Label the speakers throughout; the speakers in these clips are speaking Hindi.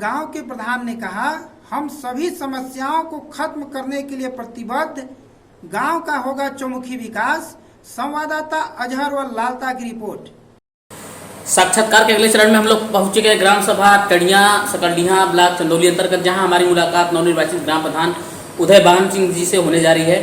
Speaker 1: गांव के प्रधान ने कहा, हम सभी समस्याओं को खत्म करने के लिए प्रतिबद्ध। गांव का होगा चौमुखी विकास। संवाददाता अजहर व लालता की रिपोर्ट।
Speaker 2: साक्षात्कार के अगले चरण में हम लोग पहुंच चुके हैं ग्राम सभा टड़िया सकलडीहा ब्लॉक चंदौली अंतर्गत, जहां हमारी मुलाकात नवनिर्वाचित ग्राम प्रधान उदय बाहन सिंह जी से होने जा रही है।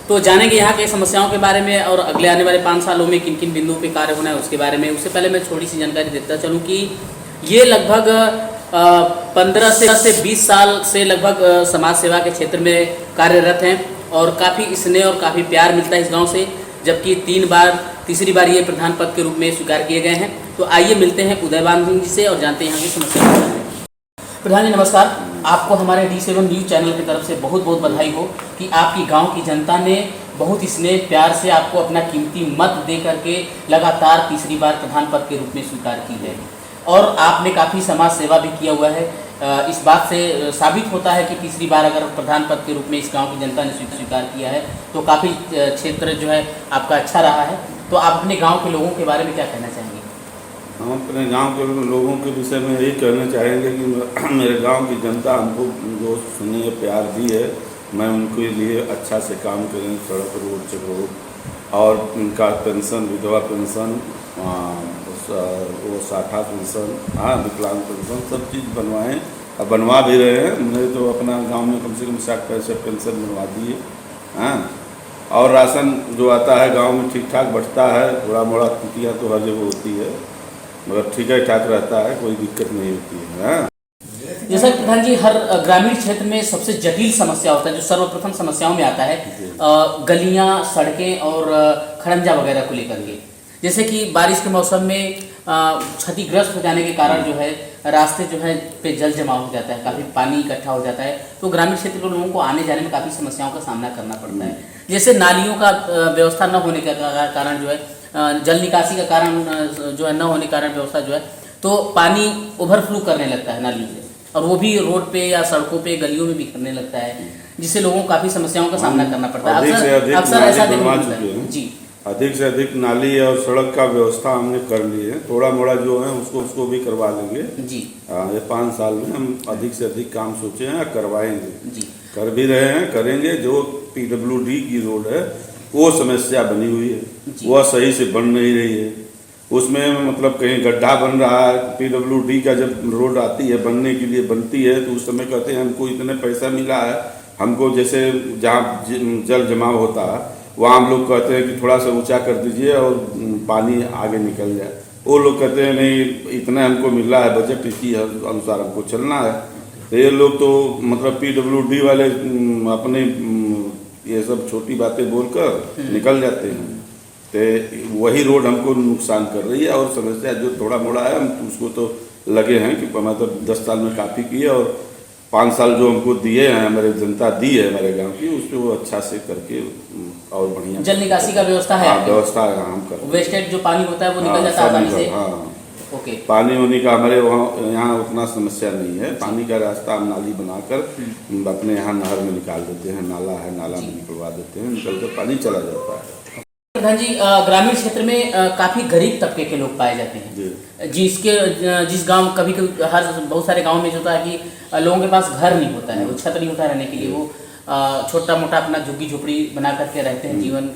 Speaker 2: तो जानेंगे यहाँ के समस्याओं के बारे में और अगले आने वाले 5 सालों में किन किन बिंदुओं पे कार्य होना है उसके बारे में। उससे पहले मैं थोड़ी सी जानकारी देता चलूँ कि ये लगभग 15 से 20 साल से लगभग समाज सेवा के क्षेत्र में कार्यरत हैं और काफ़ी स्नेह और काफ़ी प्यार मिलता है इस गाँव से, जबकि तीसरी बार ये प्रधान पद के रूप में स्वीकार किए गए हैं। तो आइए मिलते हैं उदय बाहन सिंह जी से और जानते हैं यहाँ की समस्या के बारे में। प्रधान जी नमस्कार, आपको हमारे D7 न्यूज़ चैनल की तरफ से बहुत बहुत बधाई हो कि आपकी गांव की जनता ने बहुत स्नेह प्यार से आपको अपना कीमती मत दे करके लगातार तीसरी बार प्रधान पद के रूप में स्वीकार की है और आपने काफ़ी समाज सेवा भी किया हुआ है। इस बात से साबित होता है कि तीसरी बार अगर प्रधान पद के रूप में इस गांव की जनता ने स्वीकार किया है तो काफ़ी क्षेत्र जो है आपका अच्छा रहा है। तो आप अपने गांव के लोगों के बारे में क्या कहना चाहेंगे?
Speaker 3: हम अपने गांव के लोगों के विषय में यही कहना चाहेंगे कि मेरे गांव की जनता हमको जो स्नेह प्यार दी है, मैं उनके लिए अच्छा से काम करें, सड़क रोड चलो और उनका पेंशन, विधवा पेंशन, वो साठा पेंशन, हाँ विकलांग पेंशन, सब चीज़ बनवाएं और बनवा भी रहे हैं। हमने तो अपना गांव में कम से कम 60-65 पेंशन बनवा दिए। हाँ, और राशन जो आता है गांव में ठीक ठाक बंटता है। थोड़ा मोड़ा त्रुटियाँ तो हर जगह होती है, मगर ठीक है ठाक रहता है, कोई दिक्कत नहीं होती है। हाँ,
Speaker 2: जैसा कि प्रधान जी हर ग्रामीण क्षेत्र में सबसे जटिल समस्या होता है जो सर्वप्रथम समस्याओं में आता है गलियां, सड़कें और खड़ंजा वगैरह को लेकर के। जैसे कि बारिश के मौसम में क्षतिग्रस्त हो जाने के कारण जो है रास्ते जो है पे जल जमा हो जाता है, काफ़ी पानी इकट्ठा हो जाता है, तो ग्रामीण क्षेत्र के लोगों को आने जाने में काफ़ी समस्याओं का सामना करना पड़ता है। जैसे नालियों का व्यवस्था न होने के कारण जो है जल निकासी का कारण जो है न होने के कारण व्यवस्था जो है तो पानी ओवरफ्लो करने लगता है नालियों से और वो भी रोड पे या सड़कों पे गलियों में बिखरने लगता है, जिससे लोगों को काफ़ी समस्याओं का सामना करना पड़ता है। अक्सर ऐसा देखने को मिलता है। जी,
Speaker 3: अधिक से अधिक नाली और सड़क का व्यवस्था हमने कर ली है। थोड़ा मोड़ा जो है उसको भी करवा लेंगे जी। ये 5 साल में हम अधिक से अधिक काम सोचे हैं, करवाएंगे जी, कर भी रहे हैं, करेंगे। जो PWD की रोड है वो समस्या बनी हुई है, वह सही से बन नहीं रही है। उसमें मतलब कहीं गड्ढा बन रहा है। PWD का जब रोड आती है बनने के लिए बनती है तो उस समय कहते हैं हमको इतने पैसा मिला है, हमको जैसे जहाँ जल जमाव होता है वहाँ हम लोग कहते हैं कि थोड़ा सा ऊंचा कर दीजिए और पानी आगे निकल जाए। वो लोग कहते हैं नहीं, इतना हमको मिल रहा है, बजट इसी अनुसार हमको चलना है। तो ये लोग तो मतलब PWD वाले अपने ये सब छोटी बातें बोलकर निकल जाते हैं। तो वही रोड हमको नुकसान कर रही है और समस्या जो थोड़ा मोड़ा है हम उसको तो लगे हैं कि मतलब 10 साल में काफ़ी किए और 5 साल जो हमको दिए हैं, हमारे जनता दी है हमारे गांव की, उसको वो अच्छा से करके और बढ़िया
Speaker 2: जल निकासी का व्यवस्था है।
Speaker 3: व्यवस्था हम कर
Speaker 2: वेस्टेज जो पानी होता है वो निकल जाता है पानी से।
Speaker 3: हाँ,
Speaker 2: ओके,
Speaker 3: पानी होने का हमारे वहाँ यहाँ उतना समस्या नहीं है। पानी का रास्ता हम नाली बनाकर अपने यहाँ नहर में निकाल देते हैं, नाला है, नाला में निकलवा देते हैं, निकल कर पानी चला जाता है।
Speaker 2: प्रधान जी ग्रामीण क्षेत्र में काफ़ी गरीब तबके के लोग पाए जाते हैं जिस गांव कभी बहुत सारे गांव में जो होता है कि लोगों के पास घर नहीं होता है, वो छत नहीं होता रहने के लिए, वो छोटा मोटा अपना झुग्गी झोपड़ी बना करके रहते हैं, जीवन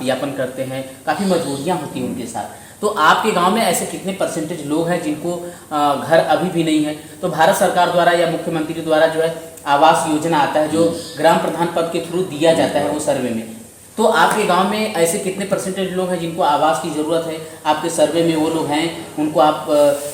Speaker 2: यापन करते हैं, काफ़ी मजबूरियाँ होती हैं उनके साथ। तो आपके गांव में ऐसे कितने % लोग हैं जिनको घर अभी भी नहीं है? तो भारत सरकार द्वारा या मुख्यमंत्री द्वारा जो है आवास योजना आता है जो ग्राम प्रधान पद के थ्रू दिया जाता है वो सर्वे में, तो आपके गांव में ऐसे कितने % लोग हैं जिनको आवास की ज़रूरत है? आपके सर्वे में वो लोग हैं, उनको आप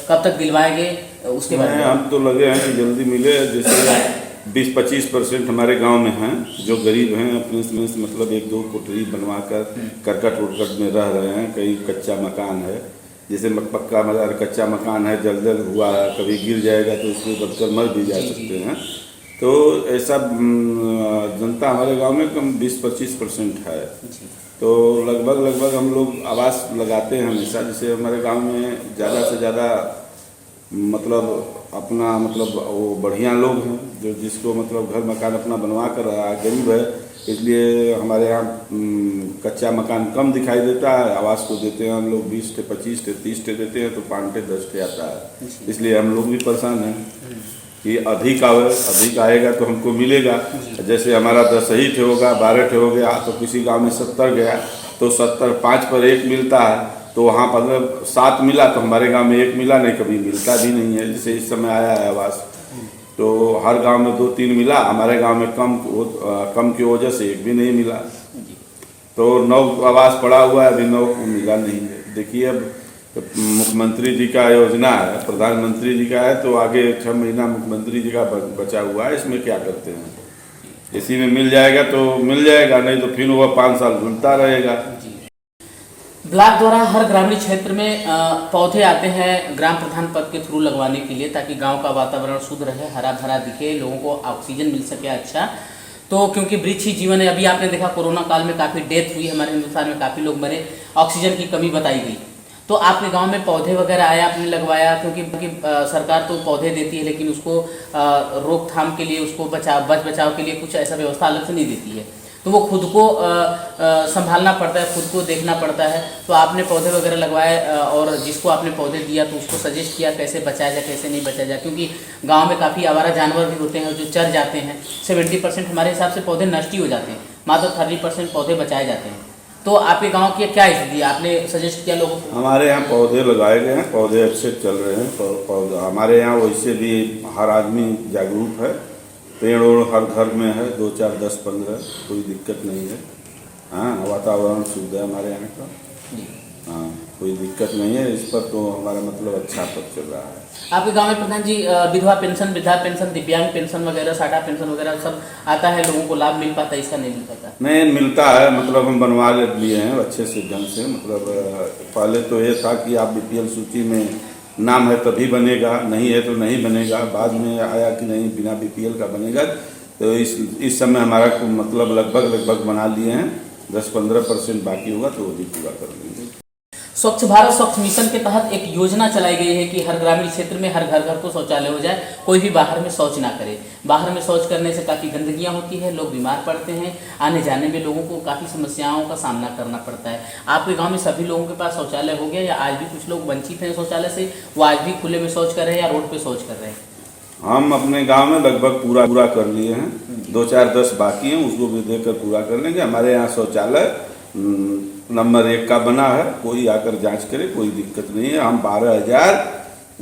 Speaker 2: कब तक दिलवाएंगे उसके बारे में?
Speaker 3: हम तो लगे हैं कि जल्दी मिले। जैसे 20-25% हमारे गांव में हैं जो गरीब हैं, अपने से मतलब 1-2 कोठरी बनवा कर करकट उड़कट में रह रहे हैं। कहीं कच्चा मकान है, जैसे पक्का कच्चा मकान है, जल हुआ है, कभी गिर जाएगा तो उसमें दबकर मर भी जा सकते हैं। तो ऐसा जनता हमारे गांव में कम 20-25% है। तो लगभग हम लोग आवास लगाते हैं हमेशा। जैसे हमारे गांव में ज़्यादा से ज़्यादा मतलब अपना मतलब वो बढ़िया लोग हैं जो जिसको मतलब घर मकान अपना बनवा कर रहा है, गरीब है, इसलिए हमारे यहाँ कच्चा मकान कम दिखाई देता है। आवास को देते हैं हम लोग 20 टे 25 टे 30 टे देते हैं तो 5 टे 10 टे आता है, इसलिए हम लोग भी परेशान हैं कि अधिक आएगा तो हमको मिलेगा। जैसे हमारा 10 ही ठे होगा, 12 ठे हो गया, तो किसी गांव में 70 गया तो 70 5 पर 1 मिलता है, तो वहाँ पर अगर 7 मिला तो हमारे गांव में 1 मिला, नहीं कभी मिलता भी नहीं है। जैसे इस समय आया है आवास, तो हर गांव में 2-3 मिला, हमारे गांव में कम की वजह से 1 भी नहीं मिला। तो 9 आवास पड़ा हुआ है, अभी 9 को मिला नहीं है। देखिए अब मुख्यमंत्री जी का योजना है, प्रधानमंत्री जी का है, तो आगे 6 महीना मुख्यमंत्री जी का बचा हुआ है, इसमें क्या करते हैं। इसी में मिल जाएगा तो मिल जाएगा, नहीं तो फिर वह 5 साल घूमता रहेगा।
Speaker 2: ब्लॉक द्वारा हर ग्रामीण क्षेत्र में पौधे आते हैं ग्राम प्रधान पद के थ्रू लगवाने के लिए, ताकि गांव का वातावरण शुद्ध रहे, हरा भरा दिखे, लोगों को ऑक्सीजन मिल सके अच्छा। तो क्योंकि वृक्ष ही जीवन है। अभी आपने देखा कोरोना काल में काफ़ी डेथ हुई, हमारे हिंदुस्तान में काफ़ी लोग मरे, ऑक्सीजन की कमी बताई गई। तो आपके गांव में पौधे वगैरह आया, आपने लगवाया, क्योंकि सरकार तो पौधे देती है लेकिन उसको रोकथाम के लिए, उसको बचाव के लिए कुछ ऐसा व्यवस्था अलग से नहीं देती है, तो वो खुद को संभालना पड़ता है, खुद को देखना पड़ता है। तो आपने पौधे वगैरह लगवाए और जिसको आपने पौधे दिया तो उसको सजेस्ट किया कैसे बचाया जाए, कैसे नहीं बचाया जाए, क्योंकि गांव में काफ़ी आवारा जानवर भी होते हैं जो चर जाते हैं। 70% हमारे हिसाब से पौधे नष्ट ही हो जाते हैं, मात्र 30% पौधे बचाए जाते हैं। तो आपके गांव की क्या स्थिति, आपने सजेस्ट किया लोगों को?
Speaker 3: हमारे यहाँ पौधे लगाए गए हैं, पौधे अच्छे चल रहे हैं। पौधा हमारे यहाँ वैसे भी हर आदमी जागरूक है, पेड़ और हर घर में है, 2 4 10 15, कोई दिक्कत नहीं है। हाँ, वातावरण शुद्ध है हमारे यहाँ का। हाँ, कोई दिक्कत नहीं है इस पर, तो हमारा मतलब अच्छा पर चल रहा है।
Speaker 2: आपके गांव में प्रधान जी विधवा पेंशन, वृद्धा पेंशन, दिव्यांग पेंशन वगैरह, साटा पेंशन वगैरह सब आता है, लोगों को लाभ मिल पाता है? इसका नहीं मिल पाता?
Speaker 3: नहीं मिलता है, मतलब हम बनवा लिए हैं अच्छे से ढंग से। मतलब पहले तो ये था कि आप BPL सूची में नाम है तभी बनेगा, नहीं है तो नहीं बनेगा। बाद में आया कि नहीं, बिना BPL का बनेगा। तो इस समय हमारा मतलब लगभग बना लिए हैं, 10-15% बाकी होगा तो वो भी पूरा कर लेंगे।
Speaker 2: स्वच्छ भारत स्वच्छ मिशन के तहत एक योजना चलाई गई है कि हर ग्रामीण क्षेत्र में हर घर को शौचालय हो जाए, कोई भी बाहर में शौच ना करे। बाहर में शौच करने से काफ़ी गंदगियाँ होती है, लोग बीमार पड़ते हैं, आने जाने में लोगों को काफ़ी समस्याओं का सामना करना पड़ता है। आपके गांव में सभी लोगों के पास शौचालय हो गया, या आज भी कुछ लोग वंचित हैं शौचालय से, वो आज भी खुले में शौच कर रहे हैं या रोड पर शौच कर रहे हैं?
Speaker 3: हम अपने गांव में लगभग पूरा कर लिए हैं, 2 4 10 बाकी हैं, उसको भी देकर पूरा कर लेंगे। हमारे यहाँ शौचालय नंबर 1 का बना है, कोई आकर जांच करे, कोई दिक्कत नहीं है। हम 12,000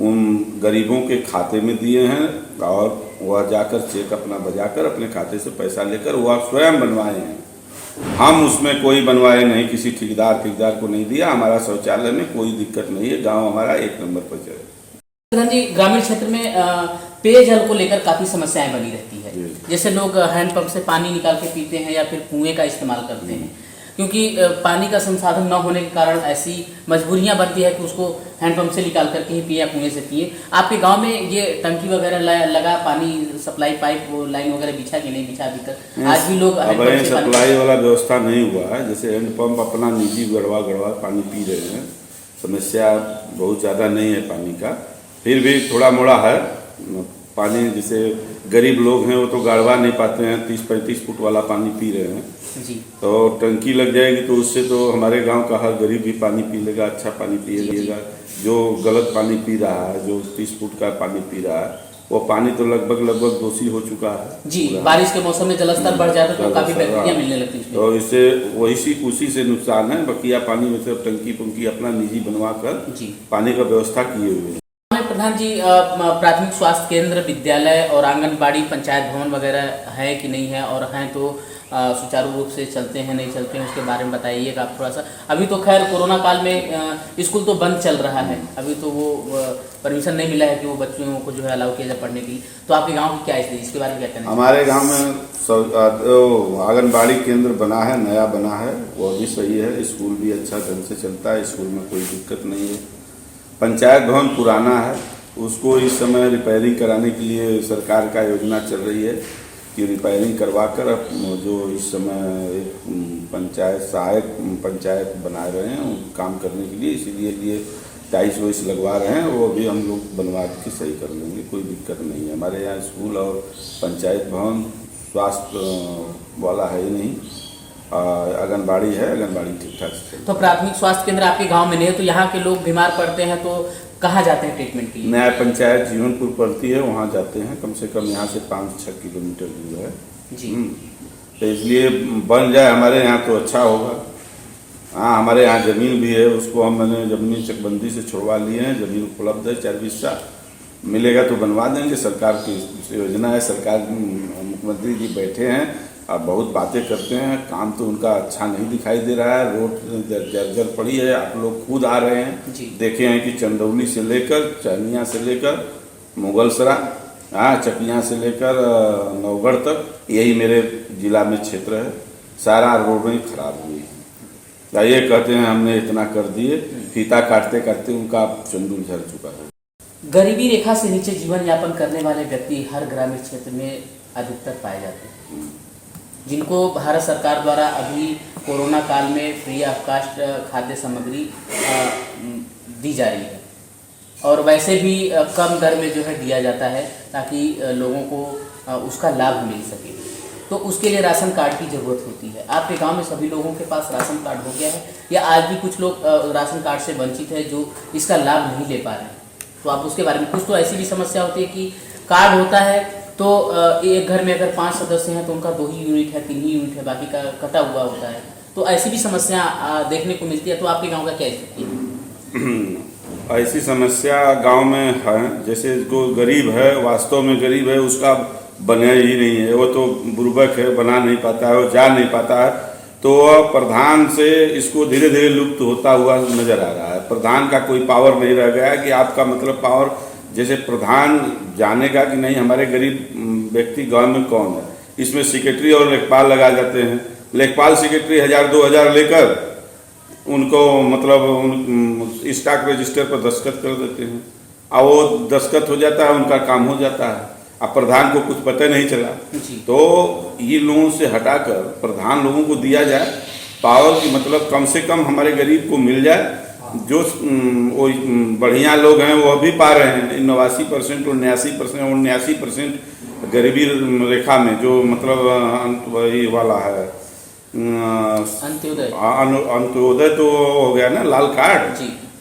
Speaker 3: उन गरीबों के खाते में दिए हैं, और वह जाकर चेक अपना बजाकर अपने खाते से पैसा लेकर वह स्वयं बनवाए हैं। हम उसमें कोई बनवाए नहीं, किसी ठेकेदार को नहीं दिया। हमारा शौचालय में कोई दिक्कत नहीं है, गाँव हमारा 1 नंबर पर चले।
Speaker 2: प्रधान जी, ग्रामीण क्षेत्र में पेयजल को लेकर काफ़ी समस्याएं बनी रहती है। जैसे लोग हैंडपंप से पानी निकाल के पीते हैं या फिर कुएं का इस्तेमाल करते हैं, क्योंकि पानी का संसाधन न होने के कारण ऐसी मजबूरियां बनती है कि उसको हैंडपंप से निकाल करके ही पिए या कुएं से पिए। आपके गांव में ये टंकी वगैरह लगा, पानी सप्लाई पाइप लाइन वगैरह बिछा कि नहीं बिछा? अभी तक आज भी लोग
Speaker 3: सप्लाई वाला व्यवस्था नहीं हुआ है। जैसे हैंडपंप अपना निजी गड़वा पानी पी रहे हैं, समस्या बहुत ज़्यादा नहीं है पानी का, फिर भी थोड़ा मोड़ा है पानी। जैसे गरीब लोग हैं वो तो गड़वा नहीं पाते हैं, 30-35 फुट वाला पानी पी रहे हैं
Speaker 2: जी।
Speaker 3: तो टंकी लग जाएगी तो उससे तो हमारे गांव का हर गरीब भी पानी पी लेगा, अच्छा पानी पिएगा। जो गलत पानी पी रहा है, जो 30 फुट का पानी पी रहा है, वो पानी तो लगभग दोषी हो चुका है
Speaker 2: जी। बारिश के मौसम में जलस्तर बढ़ जाता है तो काफी बैक्टीरिया मिलने लगती है,
Speaker 3: तो इससे उसी से नुकसान है। बकिया पानी में से टंकी अपना निजी बनवा कर पानी का व्यवस्था किए हुए हैं।
Speaker 2: प्रधान जी, प्राथमिक स्वास्थ्य केंद्र, विद्यालय और आंगनबाड़ी, पंचायत भवन वगैरह है कि नहीं है, और हैं तो सुचारू रूप से चलते हैं नहीं चलते हैं, उसके बारे में बताइएगा आप थोड़ा सा। अभी तो खैर कोरोना काल में स्कूल तो बंद चल रहा है, अभी तो वो परमिशन नहीं मिला है कि वो बच्चों को जो है अलाउ किया जाए पढ़ने के लिए। तो आपके गांव की क्या स्थिति, इसके बारे में क्या कहना?
Speaker 3: हमारे गांव में आंगनबाड़ी केंद्र बना है, नया बना है, वो भी सही है। स्कूल भी अच्छा ढंग से चलता है, स्कूल में कोई दिक्कत नहीं है। पंचायत भवन पुराना है, उसको इस समय रिपेयरिंग कराने के लिए सरकार का योजना चल रही है कि रिपेयरिंग करवा कर जो इस समय एक सहायक पंचायत बना रहे हैं काम करने के लिए, इसीलिए टाइल्स वाइस लगवा रहे हैं, वो भी हम लोग बनवा के सही कर लेंगे, कोई दिक्कत नहीं है। हमारे यहाँ स्कूल और पंचायत भवन, स्वास्थ्य वाला है ही नहीं, आंगनबाड़ी है, आंगनबाड़ी ठीक ठाक से।
Speaker 2: तो प्राथमिक स्वास्थ्य केंद्र आपके गांव में नहीं है, तो यहाँ के लोग बीमार पड़ते हैं तो कहाँ जाते हैं ट्रीटमेंट के लिए?
Speaker 3: न्याय पंचायत जीवनपुर पड़ती है, वहाँ जाते हैं। कम से कम यहाँ से 5-6 किलोमीटर दूर है
Speaker 2: जी।
Speaker 3: तो इसलिए बन जाए हमारे यहाँ तो अच्छा होगा। हाँ, हमारे यहाँ ज़मीन भी है, उसको मैंने ज़मीनी चकबंदी से छुड़वा लिए हैं। ज़मीन उपलब्ध है, 4-20 सा मिलेगा तो बनवा देंगे। सरकार की योजना है, सरकार मुख्यमंत्री जी बैठे हैं और बहुत बातें करते हैं, काम तो उनका अच्छा नहीं दिखाई दे रहा है। रोड जर्जर पड़ी है, आप लोग खुद आ रहे हैं, देखे हैं कि चंदौली से लेकर चनिया से लेकर मुगलसरा, हाँ, चकिया से लेकर नवगढ़ तक, यही मेरे जिला में क्षेत्र है, सारा रोडें खराब हुई हैं। ये कहते हैं हमने इतना कर दिए, फीता काटते काटते उनका चंदूल झड़ चुका है।
Speaker 2: गरीबी रेखा से नीचे जीवन यापन करने वाले व्यक्ति हर ग्रामीण क्षेत्र में अधिकतर पाए जाते हैं, जिनको भारत सरकार द्वारा अभी कोरोना काल में फ्री ऑफ कास्ट खाद्य सामग्री दी जा रही है और वैसे भी कम दर में जो है दिया जाता है ताकि लोगों को उसका लाभ मिल सके। तो उसके लिए राशन कार्ड की ज़रूरत होती है। आपके गांव में सभी लोगों के पास राशन कार्ड हो गया है या आज भी कुछ लोग राशन कार्ड से वंचित है जो इसका लाभ नहीं ले पा रहे हैं? तो आप उसके बारे में, कुछ तो ऐसी भी समस्या होती है कि कार्ड होता है तो एक घर में अगर 5 सदस्य हैं तो उनका 2 ही यूनिट है, 3 ही यूनिट है, बाकी का कटा हुआ होता है। तो ऐसी भी समस्या देखने को मिलती है। तो आपके गाँव का क्या स्थिति है?
Speaker 3: ऐसी समस्या गांव में है। जैसे जो गरीब है, वास्तव में गरीब है, उसका बने ही नहीं है, वो तो बुर्बक है, बना नहीं पाता है, वो जा नहीं पाता है। तो प्रधान से इसको धीरे धीरे लुप्त होता हुआ नजर आ रहा है। प्रधान का कोई पावर नहीं रह गया है कि आपका मतलब पावर, जैसे प्रधान जानेगा कि नहीं हमारे गरीब व्यक्ति गांव में कौन है। इसमें सेक्रेटरी और लेखपाल लगा जाते हैं। लेखपाल सेक्रेटरी 1000-2000 लेकर उनको मतलब स्टॉक रजिस्टर पर दस्तखत कर देते हैं और वो दस्तखत हो जाता है, उनका काम हो जाता है। अब प्रधान को कुछ पता नहीं चला। तो ये लोगों से हटाकर प्रधान लोगों को दिया जाए पावर की, मतलब कम से कम हमारे गरीब को मिल जाए। जो वो बढ़िया लोग हैं वो भी पा रहे हैं 89% और 89% गरीबी रेखा में, जो मतलब वही वाला है अंत्योदय तो हो गया ना, लाल कार्ड।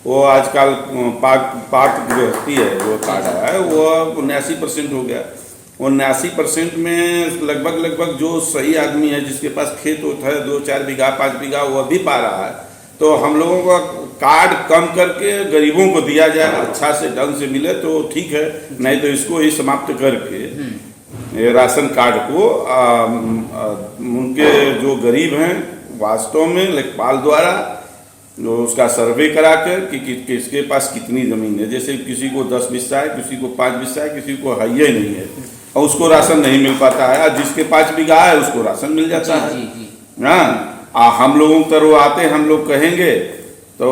Speaker 3: वो आजकल पाक गृहस्थी है जो कार्ड आया है, वो 79% हो गया। 79% में लगभग जो सही आदमी है, जिसके पास खेत होता है 2-4 बीघा 5 बीघा, वो भी पा रहा है। तो हम लोगों का कार्ड कम करके गरीबों को दिया जाए, अच्छा से ढंग से मिले तो ठीक है, नहीं तो इसको ही समाप्त करके राशन कार्ड को उनके जो गरीब हैं वास्तव में लेखपाल द्वारा उसका सर्वे करा कर कि किसके पास कितनी ज़मीन है। जैसे किसी को 10 बिस्सा है, किसी को 5 बिस्सा है, किसी को है ही नहीं है और उसको राशन नहीं मिल पाता है। जिसके 5 बीघा है उसको राशन मिल जाता है। हाँ, हम लोगों की तरह आते हैं, हम लोग कहेंगे तो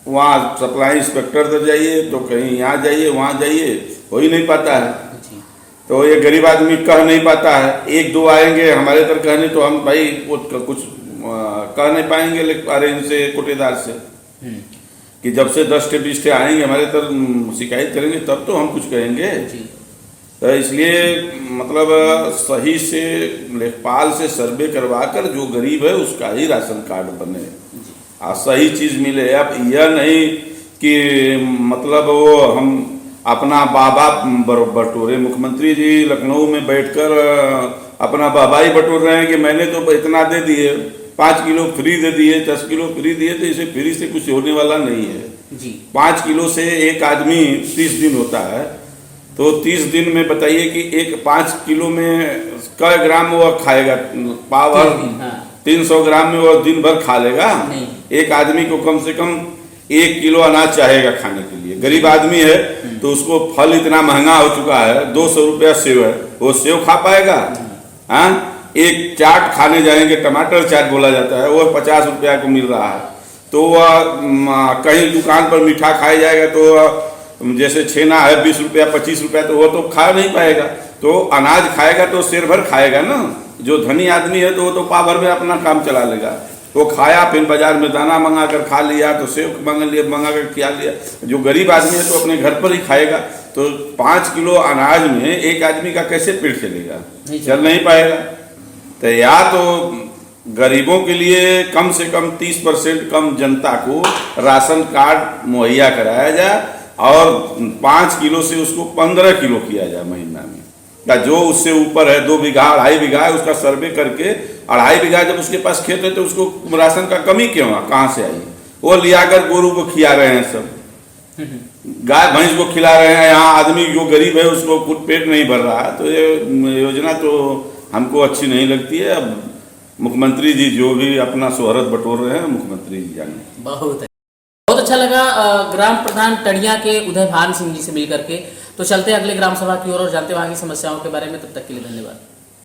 Speaker 3: वहाँ सप्लाई इंस्पेक्टर तक जाइए, तो कहीं यहाँ जाइए, वहाँ जाइए, हो ही नहीं पाता है। तो ये गरीब आदमी कह नहीं पाता है। 1-2 आएंगे हमारे तरफ कहने, तो हम भाई कुछ कह नहीं पाएंगे अरे इनसे कोटेदार से कि जब से 10-20 आएंगे हमारे तरफ शिकायत करेंगे तब तो हम कुछ कहेंगे। तो इसलिए मतलब सही से लेखपाल से सर्वे करवा कर जो गरीब है उसका ही राशन कार्ड बने और सही चीज़ मिले। अब यह नहीं कि मतलब वो हम अपना बाबा बटोरे। मुख्यमंत्री जी लखनऊ में बैठकर अपना बाबा ही बटोर रहे हैं कि मैंने तो इतना दे दिए, 5 किलो फ्री दे दिए, 10 किलो फ्री दिए। तो इसे फ्री से कुछ होने वाला नहीं है जी। 5 किलो से एक आदमी 30 दिन होता है, तो 30 दिन में बताइए कि एक 5 किलो में कै ग्राम वो खाएगा? पावर 300 ग्राम में वो दिन भर खा लेगा? एक आदमी को कम से कम 1 किलो अनाज चाहेगा खाने के लिए। गरीब आदमी है तो उसको फल इतना महंगा हो चुका है, 200 रुपया सेव है, वो सेव खा पाएगा? हाँ, एक चाट खाने जाएंगे, टमाटर चाट बोला जाता है, वो 50 रुपया को मिल रहा है। तो वह कहीं दुकान पर मीठा खाया जाएगा तो जैसे छेना है 20 रुपया 25 रुपया, तो वो तो खा नहीं पाएगा। तो अनाज खाएगा तो शेर भर खाएगा ना। जो धनी आदमी है तो वो तो पाव भर में अपना काम चला लेगा। वो खाया, फिर बाजार में दाना मंगा कर खा लिया, तो सेव मंगा कर खिला लिया। जो गरीब आदमी है तो अपने घर पर ही खाएगा। तो 5 किलो अनाज में एक आदमी का कैसे पेट चलेगा? चल नहीं पाएगा। तो या तो गरीबों के लिए कम से कम 30% कम जनता को राशन कार्ड मुहैया कराया जाए और 5 किलो से उसको 15 किलो किया जाए महीना में, या जो उससे ऊपर है 2 बीघा 2.5 बीघा है उसका सर्वे करके 2.5 बीघा जब उसके पास खेत है तो उसको राशन का कमी क्यों है, कहाँ से आई? वो लियाकर गोरू को खिला रहे हैं, सब गाय भैंस को खिला रहे हैं। यहाँ आदमी जो गरीब है उसको कुछ पेट नहीं भर रहा है, तो ये योजना तो हमको अच्छी नहीं लगती है। अब मुख्यमंत्री जी जो भी अपना शोहरत बटोर रहे हैं, मुख्यमंत्री जी जाने।
Speaker 2: बहुत अच्छा लगा ग्राम प्रधान टड़िया के उदय भान सिंह जी से मिल करके। तो चलते हैं अगले ग्राम सभा की ओर और जानते हैं वहाँ की समस्याओं के बारे में। तब तक के लिए धन्यवाद।